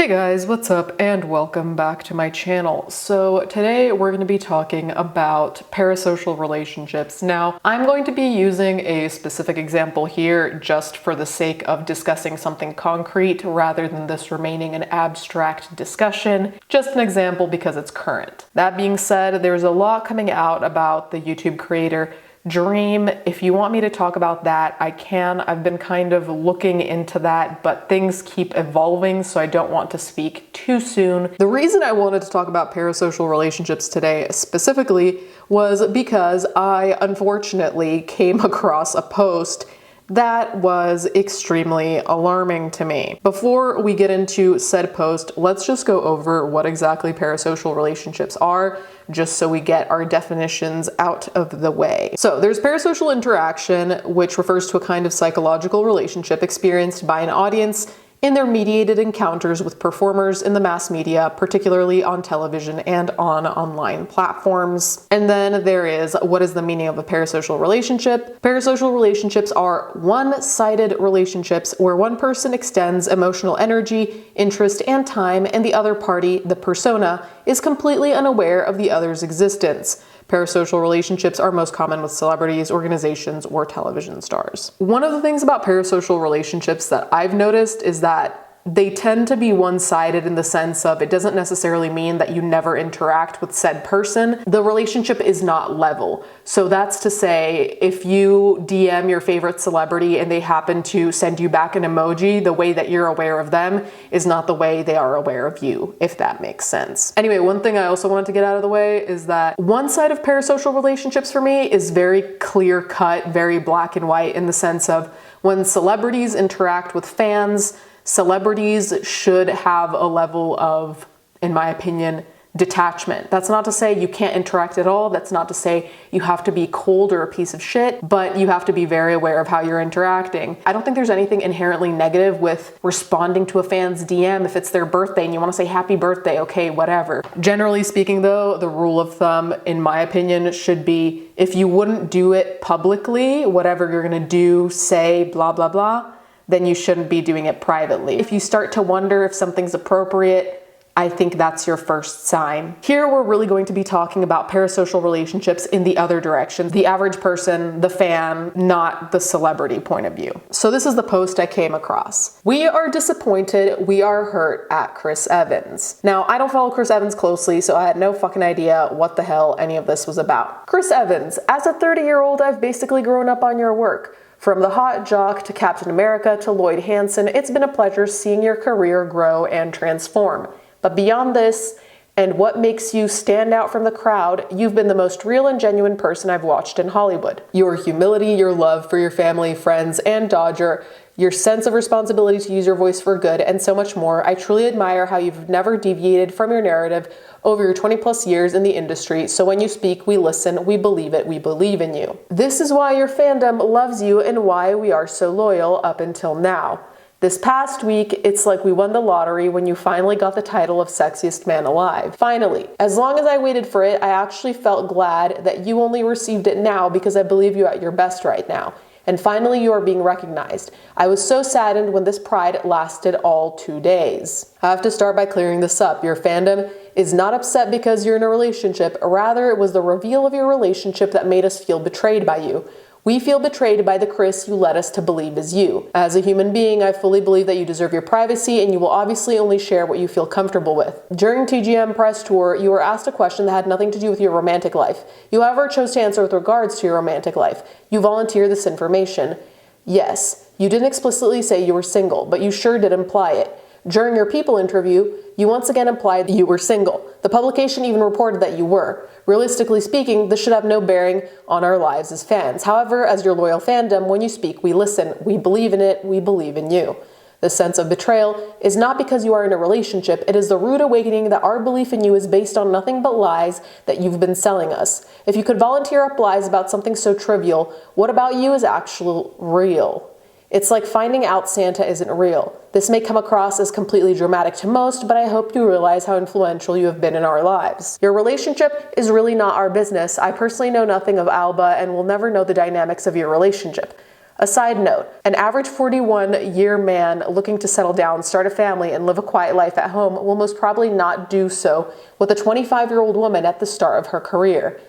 Hey guys, what's up and welcome back to my channel. So today we're going to be talking about parasocial relationships. Now, I'm going to be using a specific example here just for the sake of discussing something concrete rather than this remaining an abstract discussion. Just an example because it's current. That being said, there's a lot coming out about the YouTube creator Dream. If you want me to talk about that, I can. I've been kind of looking into that, but things keep evolving, so I don't want to speak too soon. The reason I wanted to talk about parasocial relationships today specifically was because I unfortunately came across a post that was extremely alarming to me. Before we get into said post, let's just go over what exactly parasocial relationships are, just so we get our definitions out of the way. So there's parasocial interaction, which refers to a kind of psychological relationship experienced by an audience in their mediated encounters with performers in the mass media, particularly on television and on online platforms. And then there is, what is the meaning of a parasocial relationship? Parasocial relationships are one-sided relationships where one person extends emotional energy, interest, and time, and the other party, the persona, is completely unaware of the other's existence. Parasocial relationships are most common with celebrities, organizations, or television stars. One of the things about parasocial relationships that I've noticed is that they tend to be one-sided in the sense of it doesn't necessarily mean that you never interact with said person. The relationship is not level. So that's to say, if you DM your favorite celebrity and they happen to send you back an emoji, the way that you're aware of them is not the way they are aware of you, if that makes sense. Anyway, one thing I also wanted to get out of the way is that one side of parasocial relationships for me is very clear-cut, very black and white in the sense of when celebrities interact with fans, celebrities should have a level of, in my opinion, detachment. That's not to say you can't interact at all. That's not to say you have to be cold or a piece of shit, but you have to be very aware of how you're interacting. I don't think there's anything inherently negative with responding to a fan's DM if it's their birthday and you want to say happy birthday, okay, whatever. Generally speaking though, the rule of thumb, in my opinion, should be if you wouldn't do it publicly, whatever you're gonna do, say, blah, blah, blah, then you shouldn't be doing it privately. If you start to wonder if something's appropriate, I think that's your first sign. Here we're really going to be talking about parasocial relationships in the other direction, the average person, the fan, not the celebrity point of view. So this is the post I came across. We are disappointed, we are hurt at Chris Evans. Now, I don't follow Chris Evans closely, so I had no fucking idea what the hell any of this was about. Chris Evans, as a 30-year-old, I've basically grown up on your work. From the hot jock to Captain America to Lloyd Hansen, it's been a pleasure seeing your career grow and transform. But beyond this, and what makes you stand out from the crowd, you've been the most real and genuine person I've watched in Hollywood. Your humility, your love for your family, friends, and Dodger, your sense of responsibility to use your voice for good, and so much more. I truly admire how you've never deviated from your narrative over your 20+ years in the industry, so when you speak, we listen, we believe it, we believe in you. This is why your fandom loves you and why we are so loyal up until now. This past week, it's like we won the lottery when you finally got the title of Sexiest Man Alive. Finally, as long as I waited for it, I actually felt glad that you only received it now because I believe you at your best right now. And finally, you are being recognized. I was so saddened when this pride lasted all 2 days. I have to start by clearing this up. Your fandom is not upset because you're in a relationship. Rather, it was the reveal of your relationship that made us feel betrayed by you. We feel betrayed by the Chris you led us to believe is you. As a human being, I fully believe that you deserve your privacy and you will obviously only share what you feel comfortable with. During TGM press tour, you were asked a question that had nothing to do with your romantic life. You, however, chose to answer with regards to your romantic life. You volunteered this information. Yes, you didn't explicitly say you were single, but you sure did imply it. During your People interview, you once again implied that you were single. The publication even reported that you were. Realistically speaking, this should have no bearing on our lives as fans. However, as your loyal fandom, when you speak, we listen, we believe in it, we believe in you. The sense of betrayal is not because you are in a relationship, it is the rude awakening that our belief in you is based on nothing but lies that you've been selling us. If you could volunteer up lies about something so trivial, what about you is actually real? It's like finding out Santa isn't real. This may come across as completely dramatic to most, but I hope you realize how influential you have been in our lives. Your relationship is really not our business. I personally know nothing of Alba and will never know the dynamics of your relationship. A side note, an average 41-year man looking to settle down, start a family, and live a quiet life at home will most probably not do so with a 25-year-old woman at the start of her career.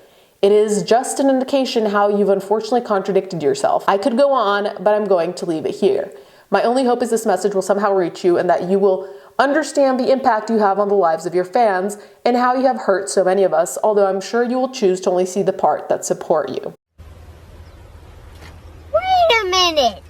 It is just an indication how you've unfortunately contradicted yourself. I could go on, but I'm going to leave it here. My only hope is this message will somehow reach you and that you will understand the impact you have on the lives of your fans and how you have hurt so many of us, although I'm sure you will choose to only see the part that support you. Wait a minute!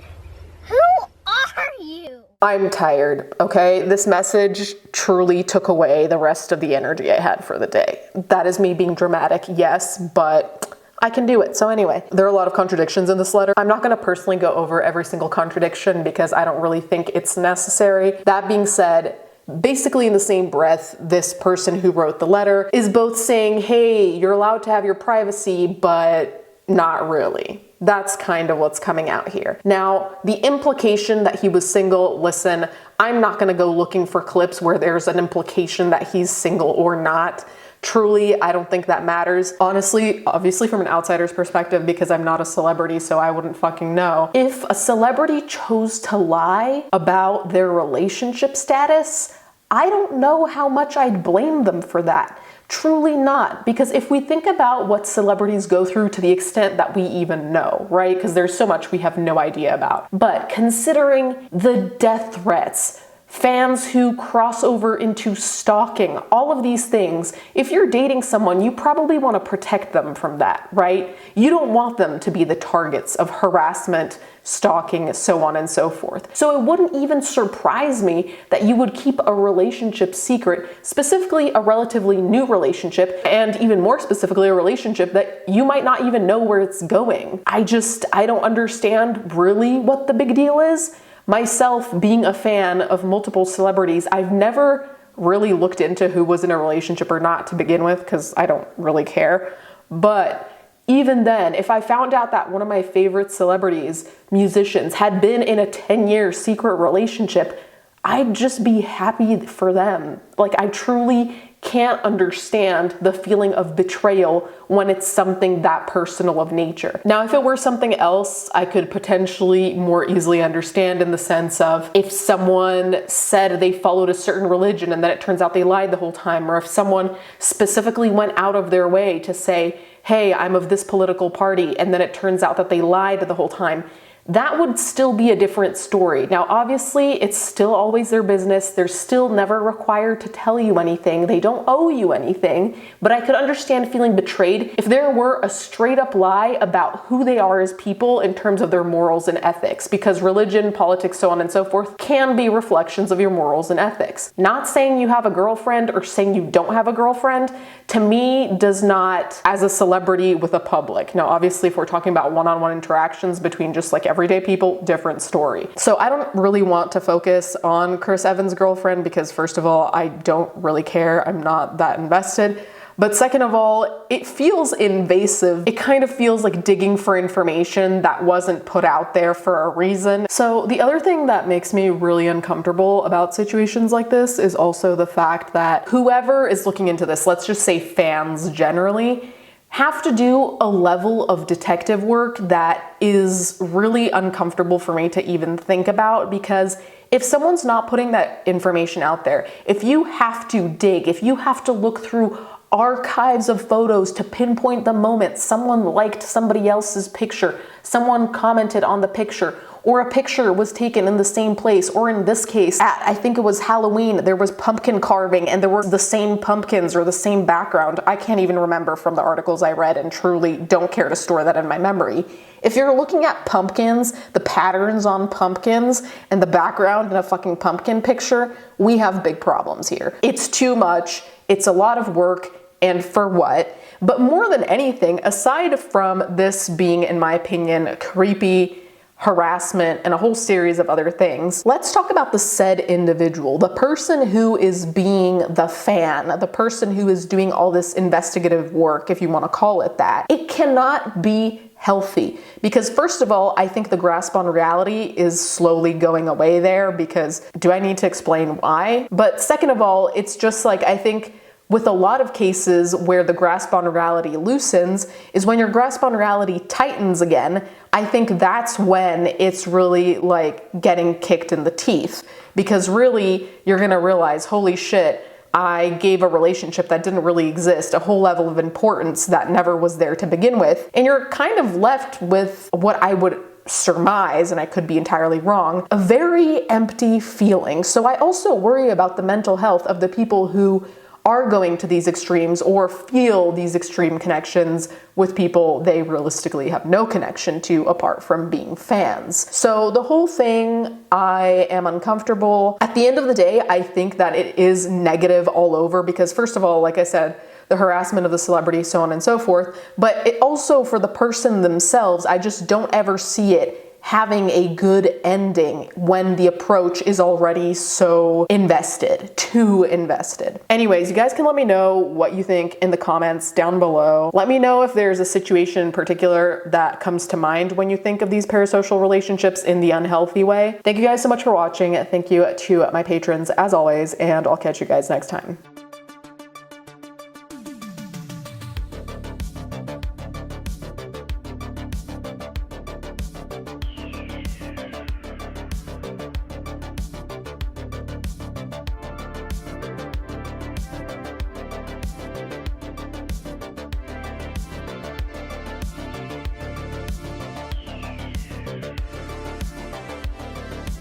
Who are you? I'm tired, okay? This message truly took away the rest of the energy I had for the day. That is me being dramatic, yes, but I can do it. So anyway, there are a lot of contradictions in this letter. I'm not going to personally go over every single contradiction because I don't really think it's necessary. That being said, basically in the same breath, this person who wrote the letter is both saying, hey, you're allowed to have your privacy, but not really. That's kind of what's coming out here. Now, the implication that he was single, listen, I'm not gonna go looking for clips where there's an implication that he's single or not. Truly, I don't think that matters. Honestly, obviously from an outsider's perspective, because I'm not a celebrity, so I wouldn't fucking know. If a celebrity chose to lie about their relationship status, I don't know how much I'd blame them for that. Truly not, because if we think about what celebrities go through to the extent that we even know, right? Because there's so much we have no idea about. But considering the death threats, fans who cross over into stalking, all of these things, if you're dating someone, you probably want to protect them from that, right? You don't want them to be the targets of harassment, stalking, so on and so forth. So it wouldn't even surprise me that you would keep a relationship secret, specifically a relatively new relationship, and even more specifically a relationship that you might not even know where it's going. I don't understand really what the big deal is. Myself, being a fan of multiple celebrities, I've never really looked into who was in a relationship or not to begin with, because I don't really care. But even then, if I found out that one of my favorite celebrities, musicians, had been in a 10-year secret relationship, I'd just be happy for them. Like, I truly can't understand the feeling of betrayal when it's something that personal of nature. Now, if it were something else, I could potentially more easily understand, in the sense of if someone said they followed a certain religion and then it turns out they lied the whole time, or if someone specifically went out of their way to say, hey, I'm of this political party, and then it turns out that they lied the whole time. That would still be a different story. Now, obviously, it's still always their business. They're still never required to tell you anything. They don't owe you anything. But I could understand feeling betrayed if there were a straight up lie about who they are as people in terms of their morals and ethics, because religion, politics, so on and so forth can be reflections of your morals and ethics. Not saying you have a girlfriend or saying you don't have a girlfriend, to me, does not, as a celebrity with a public. Now, obviously, if we're talking about one-on-one interactions between just like everyday people, different story. So I don't really want to focus on Chris Evans' girlfriend because, first of all, I don't really care. I'm not that invested. But second of all, it feels invasive. It kind of feels like digging for information that wasn't put out there for a reason. So the other thing that makes me really uncomfortable about situations like this is also the fact that whoever is looking into this, let's just say fans generally, have to do a level of detective work that is really uncomfortable for me to even think about, because if someone's not putting that information out there, if you have to dig, if you have to look through archives of photos to pinpoint the moment someone liked somebody else's picture, someone commented on the picture, or a picture was taken in the same place, or in this case, I think it was Halloween, there was pumpkin carving and there were the same pumpkins or the same background. I can't even remember from the articles I read and truly don't care to store that in my memory. If you're looking at pumpkins, the patterns on pumpkins, and the background in a fucking pumpkin picture, we have big problems here. It's too much, it's a lot of work, and for what? But more than anything, aside from this being, in my opinion, creepy, harassment, and a whole series of other things, let's talk about the said individual, the person who is being the fan, the person who is doing all this investigative work, if you want to call it that. It cannot be healthy, because first of all, I think the grasp on reality is slowly going away there, because do I need to explain why? But second of all, it's just like, I think with a lot of cases where the grasp on reality loosens is when your grasp on reality tightens again. I think that's when it's really like getting kicked in the teeth, because really you're gonna realize, holy shit, I gave a relationship that didn't really exist a whole level of importance that never was there to begin with. And you're kind of left with what I would surmise, and I could be entirely wrong, a very empty feeling. So I also worry about the mental health of the people who are going to these extremes or feel these extreme connections with people they realistically have no connection to apart from being fans. So the whole thing, I am uncomfortable. At the end of the day, I think that it is negative all over because, first of all, like I said, the harassment of the celebrity, so on and so forth, but it also for the person themselves, I just don't ever see it having a good ending when the approach is already so invested, too invested. Anyways, you guys can let me know what you think in the comments down below. Let me know if there's a situation in particular that comes to mind when you think of these parasocial relationships in the unhealthy way. Thank you guys so much for watching. Thank you to my patrons as always, and I'll catch you guys next time.